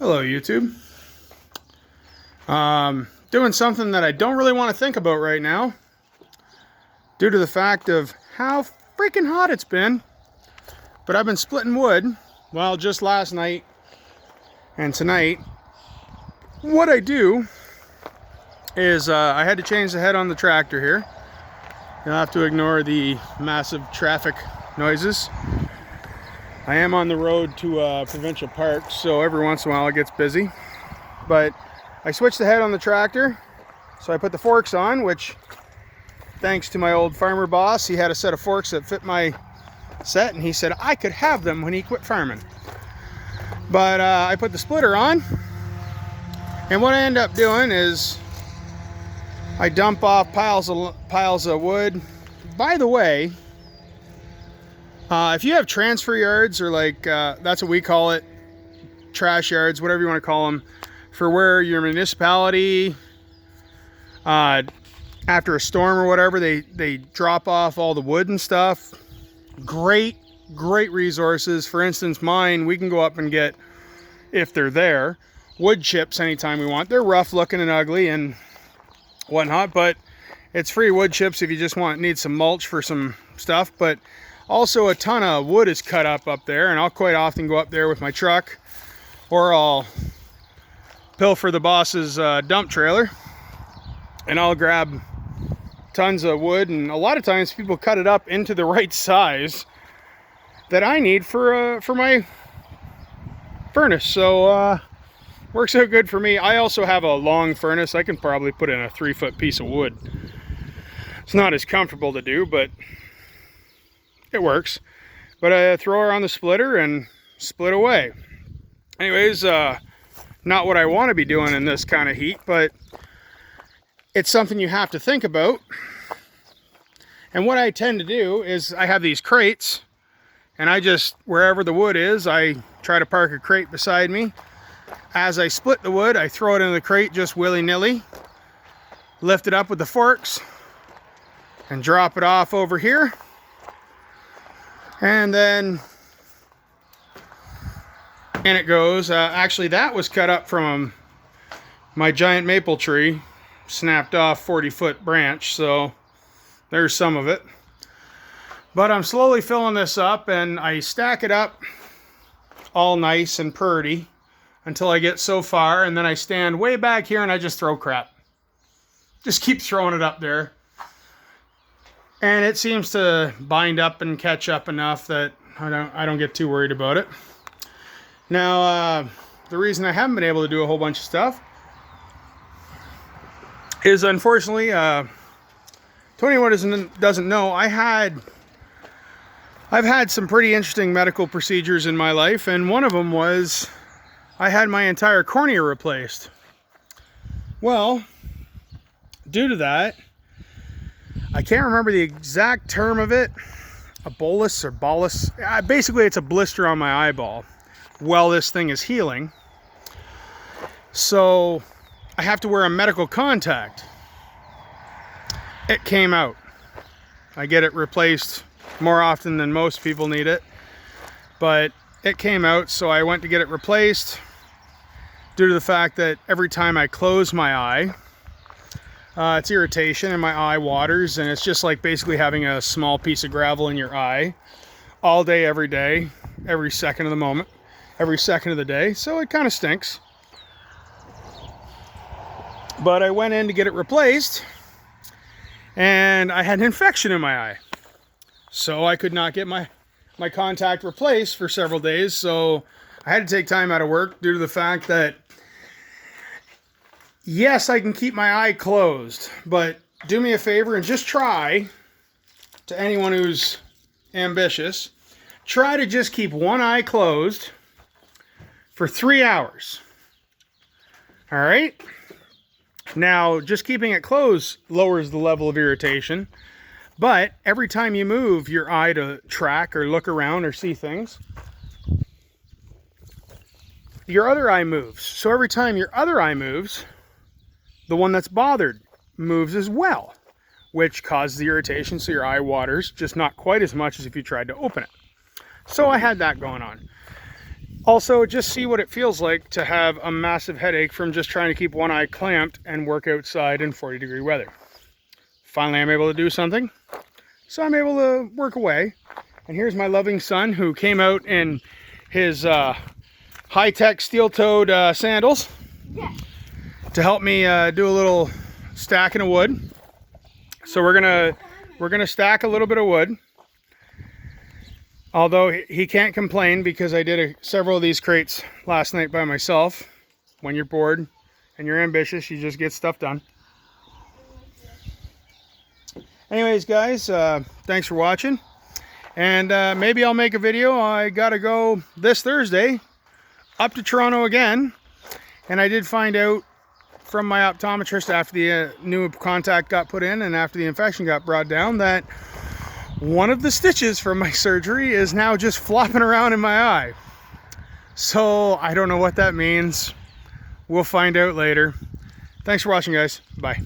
Hello, YouTube. Doing something that I don't really want to think about right now due to the fact of how freaking hot it's been. But I've been splitting wood, well, just last night and tonight. What I do is I had to change the head on the tractor here. You'll have to ignore the massive traffic noises. I am on the road to Provincial Park, so every once in a while it gets busy. But I switched the head on the tractor, so I put the forks on, which, thanks to my old farmer boss, he had a set of forks that fit my set, and he said I could have them when he quit farming. But I put the splitter on, and what I end up doing is I dump off piles of wood. By the way, if you have transfer yards, or like that's what we call it, trash yards, whatever you want to call them, for where your municipality, after a storm or whatever, they drop off all the wood and stuff. Great resources. For instance, mine, we can go up and get, if they're there, wood chips anytime we want. They're rough looking and ugly and whatnot, but it's free wood chips if you just need some mulch for some stuff. But also a ton of wood is cut up there, and I'll quite often go up there with my truck, or I'll pilfer the boss's dump trailer and I'll grab tons of wood. And a lot of times people cut it up into the right size that I need for my furnace, so works out good for me. I also have a long furnace. I can probably put in a 3-foot piece of wood. It's not as comfortable to do, but it works. But I throw her on the splitter and split away. Anyways, not what I want to be doing in this kind of heat, but it's something you have to think about. And what I tend to do is I have these crates, and I just, wherever the wood is, I try to park a crate beside me. As I split the wood, I throw it in the crate just willy-nilly, lift it up with the forks, and drop it off over here. And then in it goes. Actually, that was cut up from my giant maple tree, snapped off 40-foot branch, so there's some of it. But I'm slowly filling this up, and I stack it up all nice and purty until I get so far, and then I stand way back here and I just throw crap. Just keep throwing it up there. And it seems to bind up and catch up enough that I don't get too worried about it. Now, the reason I haven't been able to do a whole bunch of stuff is, unfortunately, to anyone doesn't know, I've had some pretty interesting medical procedures in my life, and one of them was I had my entire cornea replaced. Well, due to that, I can't remember the exact term of it, a bolus or bolus. Basically, it's a blister on my eyeball while this thing is healing. So I have to wear a medical contact. It came out. I get it replaced more often than most people need it, but it came out, so I went to get it replaced due to the fact that every time I close my eye, it's irritation and my eye waters, and it's just like basically having a small piece of gravel in your eye all day, every day, every second of the moment, every second of the day. So it kind of stinks. But I went in to get it replaced, and I had an infection in my eye. So I could not get my contact replaced for several days. So I had to take time out of work due to the fact that, yes, I can keep my eye closed, but do me a favor and just try, to anyone who's ambitious, try to just keep one eye closed for 3 hours. All right? Now, just keeping it closed lowers the level of irritation, but every time you move your eye to track or look around or see things, your other eye moves. So every time your other eye moves, the one that's bothered moves as well, which causes the irritation, so your eye waters, just not quite as much as if you tried to open it. So I had that going on. Also, just see what it feels like to have a massive headache from just trying to keep one eye clamped and work outside in 40-degree weather. Finally, I'm able to do something, so I'm able to work away. And here's my loving son who came out in his high-tech steel-toed sandals to help me do a little stacking of wood. So we're gonna stack a little bit of wood. Although he can't complain because I did several of these crates last night by myself. When you're bored and you're ambitious, you just get stuff done. Anyways, guys, thanks for watching. And maybe I'll make a video. I gotta go this Thursday up to Toronto again. And I did find out from my optometrist after the new contact got put in and after the infection got brought down that one of the stitches from my surgery is now just flopping around in my eye. So I don't know what that means. We'll find out later. Thanks for watching, guys. Bye.